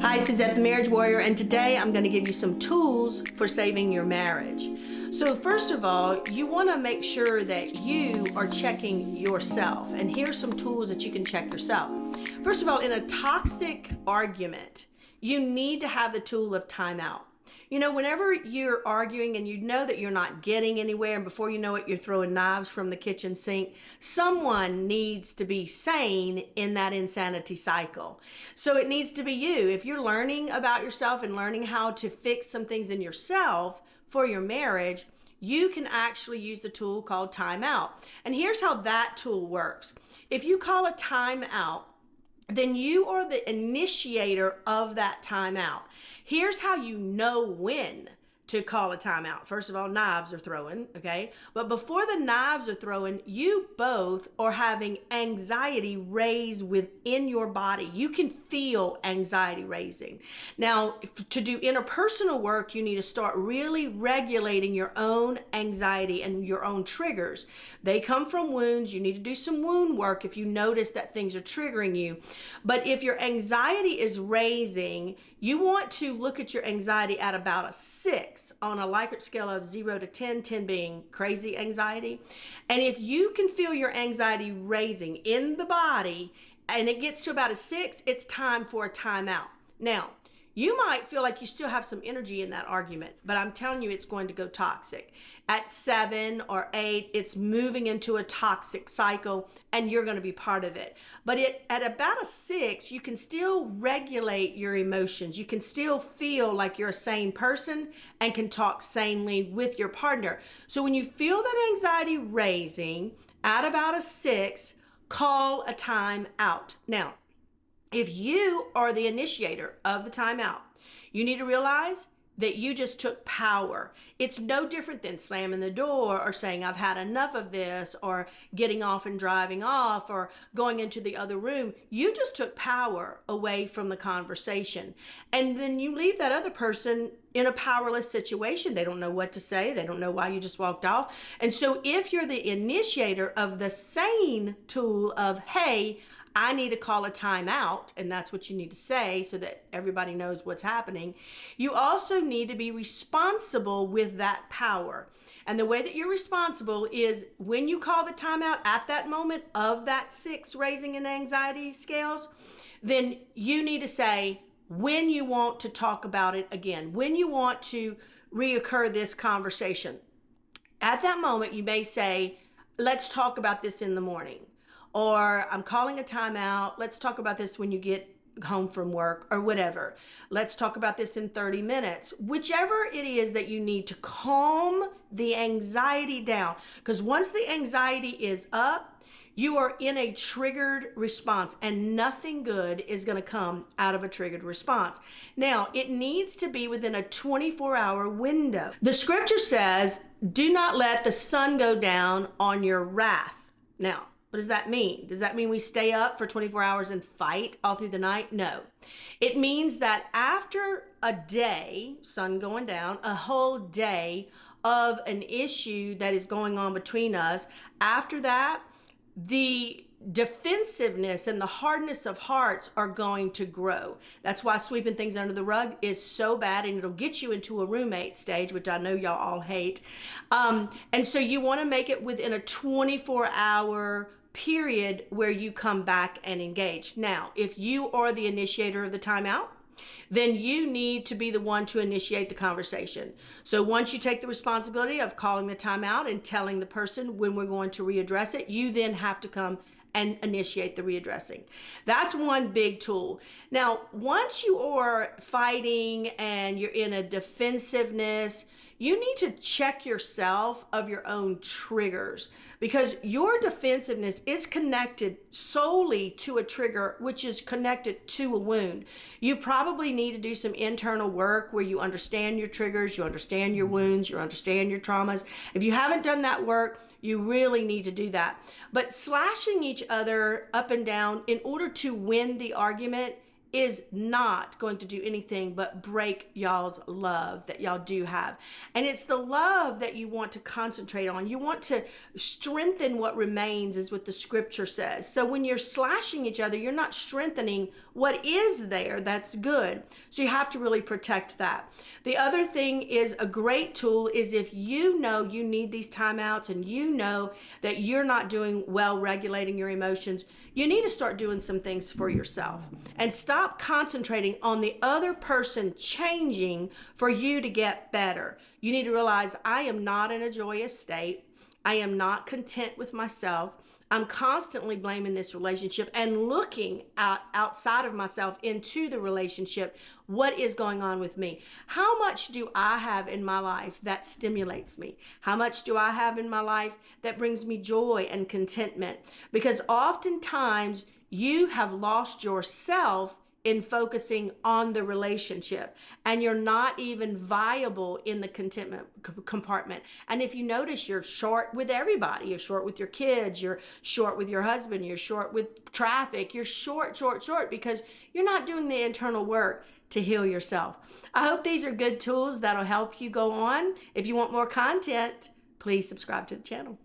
Hi, Suzette the Marriage Warrior, and today I'm going to give you some tools for saving your marriage. So first of all, you want to make sure that you are checking yourself, and here's some tools that you can check yourself. First of all, in a toxic argument, you need to have the tool of timeout. You know, whenever you're arguing and you know that you're not getting anywhere, and before you know it, you're throwing knives from the kitchen sink, someone needs to be sane in that insanity cycle. So it needs to be you. If you're learning about yourself and learning how to fix some things in yourself for your marriage, you can actually use the tool called timeout. And here's how that tool works. If you call a timeout, then you are the initiator of that timeout. Here's how you know when to call a timeout. First of all, knives are throwing, okay? But before the knives are throwing, you both are having anxiety raised within your body. You can feel anxiety raising. Now, to do interpersonal work, you need to start really regulating your own anxiety and your own triggers. They come from wounds. You need to do some wound work if you notice that things are triggering you. But if your anxiety is raising, you want to look at your anxiety at about a 6 on a Likert scale of 0 to 10, 10 being crazy anxiety. And if you can feel your anxiety raising in the body and it gets to about a 6, it's time for a timeout. Now, you might feel like you still have some energy in that argument, but I'm telling you, it's going to go toxic. At 7 or 8, it's moving into a toxic cycle, and you're going to be part of it. But at about a 6, you can still regulate your emotions. You can still feel like you're a sane person and can talk sanely with your partner. So when you feel that anxiety raising at about a 6, call a time out. Now, if you are the initiator of the timeout, you need to realize that you just took power. It's no different than slamming the door or saying, I've had enough of this, or getting off and driving off, or going into the other room. You just took power away from the conversation. And then you leave that other person in a powerless situation. They don't know what to say. They don't know why you just walked off. And so if you're the initiator of the sane tool of, hey, I need to call a timeout, and that's what you need to say so that everybody knows what's happening. You also need to be responsible with that power. And the way that you're responsible is when you call the timeout at that moment of that 6 raising in anxiety scales, then you need to say when you want to talk about it again, when you want to reoccur this conversation. At that moment, you may say, let's talk about this in the morning. Or I'm calling a timeout. Let's talk about this when you get home from work, or whatever. Let's talk about this in 30 minutes. Whichever it is that you need to calm the anxiety down. Because once the anxiety is up, you are in a triggered response, and nothing good is going to come out of a triggered response. Now, it needs to be within a 24-hour window. The scripture says, do not let the sun go down on your wrath. Now, what does that mean? Does that mean we stay up for 24 hours and fight all through the night? No. It means that after a day, sun going down, a whole day of an issue that is going on between us, after that, the defensiveness and the hardness of hearts are going to grow. That's why sweeping things under the rug is so bad, and it'll get you into a roommate stage, which I know y'all all hate. And so you want to make it within a 24-hour period where you come back and engage. Now, if you are the initiator of the timeout, then you need to be the one to initiate the conversation. So once you take the responsibility of calling the timeout and telling the person when we're going to readdress it, you then have to come and initiate the readdressing. That's one big tool. Now, once you are fighting and you're in a defensiveness, you need to check yourself of your own triggers, because your defensiveness is connected solely to a trigger, which is connected to a wound. You probably need to do some internal work where you understand your triggers, you understand your wounds, you understand your traumas. If you haven't done that work, you really need to do that. But slashing each other up and down in order to win the argument is not going to do anything but break y'all's love that y'all do have. And it's the love that you want to concentrate on. You want to strengthen what remains, is what the scripture says. So when you're slashing each other, you're not strengthening what is there that's good. So you have to really protect that. The other thing is, a great tool is, if you know you need these timeouts and you know that you're not doing well regulating your emotions, you need to start doing some things for yourself and stop concentrating on the other person changing for you to get better. You need to realize, I am not in a joyous state. I am not content with myself. I'm constantly blaming this relationship and looking outside of myself into the relationship. What is going on with me? How much do I have in my life that stimulates me? How much do I have in my life that brings me joy and contentment? Because oftentimes you have lost yourself in focusing on the relationship, and you're not even viable in the contentment compartment. And if you notice, you're short with everybody. You're short with your kids, you're short with your husband, you're short with traffic, you're short because you're not doing the internal work to heal yourself. I hope these are good tools that'll help you go on. If you want more content, please subscribe to the channel.